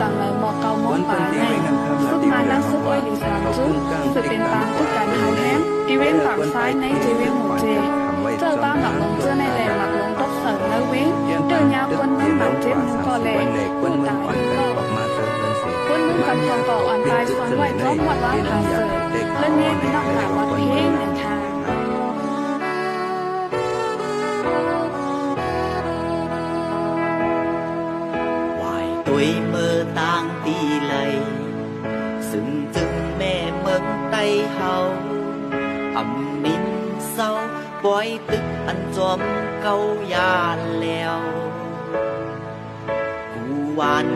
tàng lời mò cầu món bà này sức mà đang sức ơi đi sáng trước sựเป็นตามทุกการหายแห้งอีเวนต์ฝั่งซ้ายในจีเวนหมดเจเจอตามหลักลงเจอในแหล่หลักลงตกเสริมแล้วเว้นเดินยาวคนนึงหมัดเจ็บนึงก็แหล่คนตายก็คนนึงกำทองก่ออ่อนตายซ้อนไหวพร้อมวัดล้างผาเสือเล่นเนี้ยนอกหลักวัดเพ่งหนึ่งทางtuổi mơ tang tí lầy sừng chừng mẹ mừng tay hầu ẩm nín sau bói tức ăn chóm câu ya leo cu van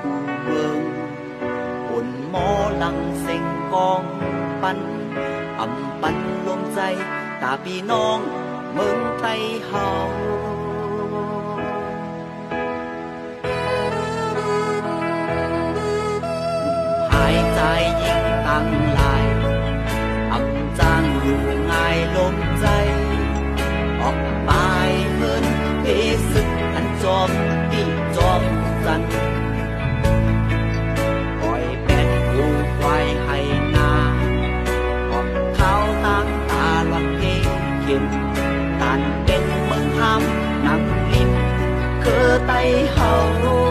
cu vương ồn mò lăng xanh conปั้นẩmปั้นลมใจตาพี่น้องเมืองไต้เฮาใจยิ่งตั้งลายอับจางอยู่ง่ายลมใจออกไปเงินเพศึกอันจอมตีจอมกันปล่อยเป็ดกูควายให้นาออกเท้าตั้งตาลักเพเข็มตันเป็นเมืองห้ำนังลิมคือไตเฮา